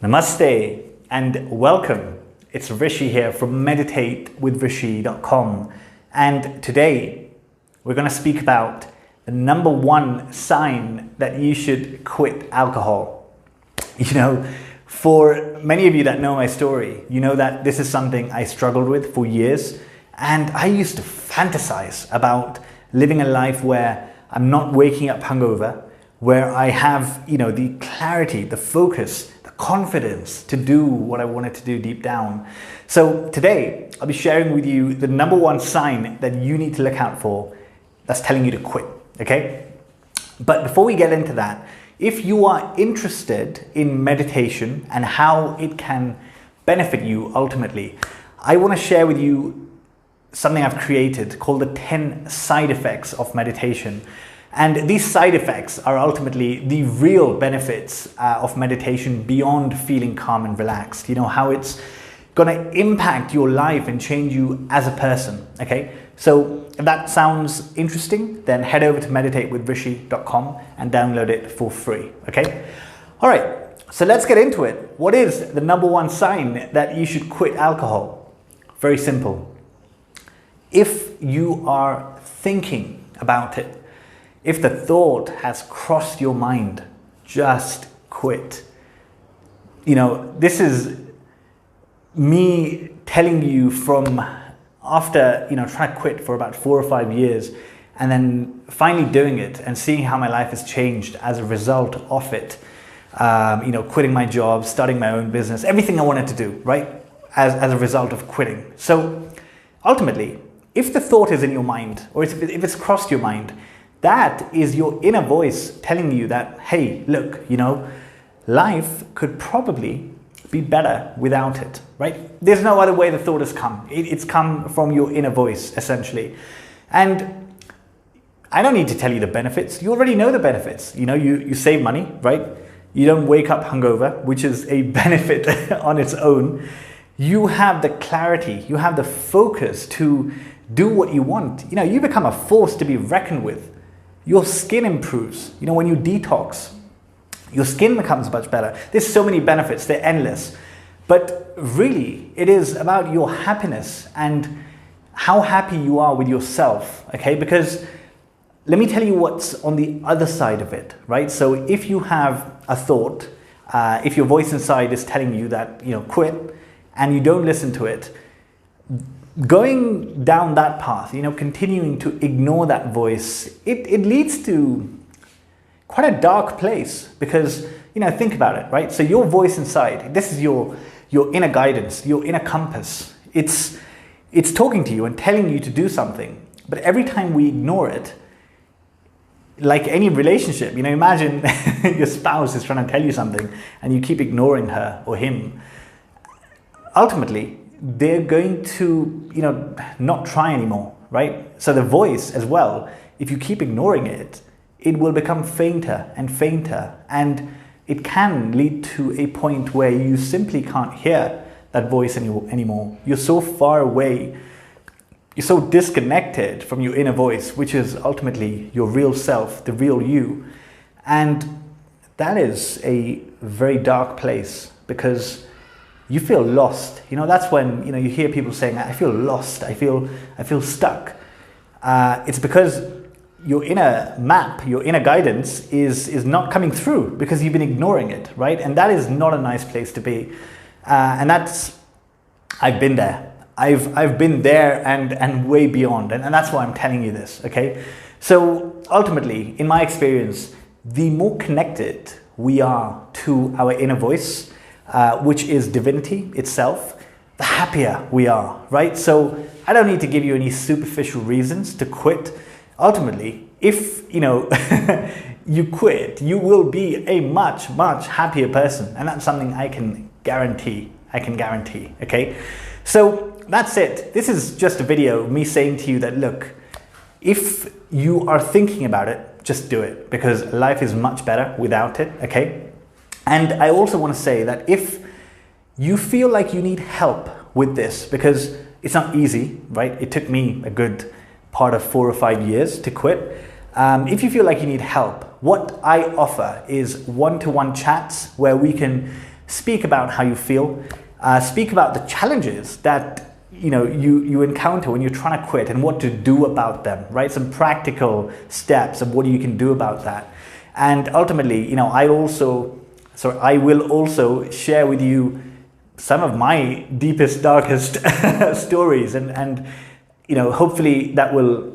Namaste and welcome. It's Rishi here from meditatewithrishi.com, and today we're going to speak about the number one sign that you should quit alcohol. You know, for many of you that know my story, you know that this is something I struggled with for years, and I used to fantasize about living a life where I'm not waking up hungover, where I have, the clarity, the focus, the confidence to do what I wanted to do deep down. So today, I'll be sharing with you the number one sign that you need to look out for that's telling you to quit, okay? But before we get into that, if you are interested in meditation and how it can benefit you ultimately, I want to share with you something I've created called the 10 side effects of meditation. And these side effects are ultimately the real benefits of meditation beyond feeling calm and relaxed. You know, how it's going to impact your life and change you as a person, okay? So if that sounds interesting, then head over to meditatewithrishi.com and download it for free, okay? All right, so let's get into it. What is the number one sign that you should quit alcohol? Very simple. If you are thinking about it, if the thought has crossed your mind, just quit. You know, this is me telling you from after, trying to quit for about 4 or 5 years and then finally doing it and seeing how my life has changed as a result of it. Quitting my job, starting my own business, everything I wanted to do, right? As a result of quitting. So ultimately, if the thought is in your mind or if it's crossed your mind, that is your inner voice telling you that, hey, look, life could probably be better without it, right? There's no other way the thought has come. It's come from your inner voice, essentially. And I don't need to tell you the benefits. You already know the benefits. You save money, right? You don't wake up hungover, which is a benefit on its own. You have the clarity, you have the focus to do what you want. You become a force to be reckoned with. Your skin improves. When you detox, your skin becomes much better. There's so many benefits, they're endless. But really, it is about your happiness and how happy you are with yourself, okay? Because let me tell you what's on the other side of it, right? So if you have a thought, if your voice inside is telling you that, quit, and you don't listen to it, going down that path, continuing to ignore that voice, it leads to quite a dark place because, think about it, right? So your voice inside, this is your inner guidance, your inner compass. It's talking to you and telling you to do something. But every time we ignore it, like any relationship, imagine your spouse is trying to tell you something and you keep ignoring her or him. Ultimately, they're going to, not try anymore, right? So the voice as well, if you keep ignoring it, it will become fainter and fainter, and it can lead to a point where you simply can't hear that voice anymore. You're so far away, you're so disconnected from your inner voice, which is ultimately your real self, the real you. And that is a very dark place because you feel lost. That's when, you hear people saying, I feel lost, I feel stuck. It's because your inner map, your inner guidance is not coming through because you've been ignoring it, right? And that is not a nice place to be. And I've been there. I've been there and way beyond. And that's why I'm telling you this, okay? So ultimately, in my experience, the more connected we are to our inner voice, which is divinity itself, the happier we are, right? So I don't need to give you any superficial reasons to quit. Ultimately, if you quit, you will be a much, much happier person. And that's something I can guarantee, okay? So that's it. This is just a video of me saying to you that, look, if you are thinking about it, just do it because life is much better without it, okay? And I also want to say that if you feel like you need help with this, because it's not easy, right? It took me a good part of 4 or 5 years to quit. If you feel like you need help, what I offer is one-to-one chats where we can speak about how you feel, speak about the challenges that you encounter when you're trying to quit and what to do about them, right? Some practical steps of what you can do about that. And ultimately, I will also share with you some of my deepest, darkest stories, and hopefully that will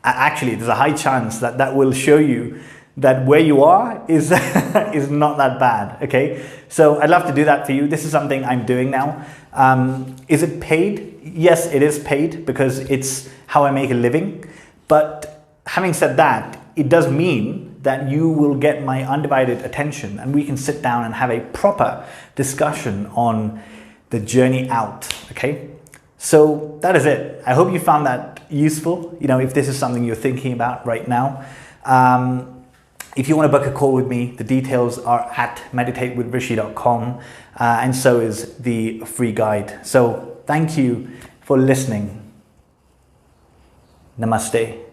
actually, there's a high chance that will show you that where you are is is not that bad. Okay, so I'd love to do that for you. This is something I'm doing now. Is it paid? Yes, it is paid because it's how I make a living. But having said that, it does mean that you will get my undivided attention and we can sit down and have a proper discussion on the journey out. Okay, so that is it. I hope you found that useful. If this is something you're thinking about right now. If you want to book a call with me, the details are at meditatewithrishi.com, and so is the free guide. So thank you for listening. Namaste.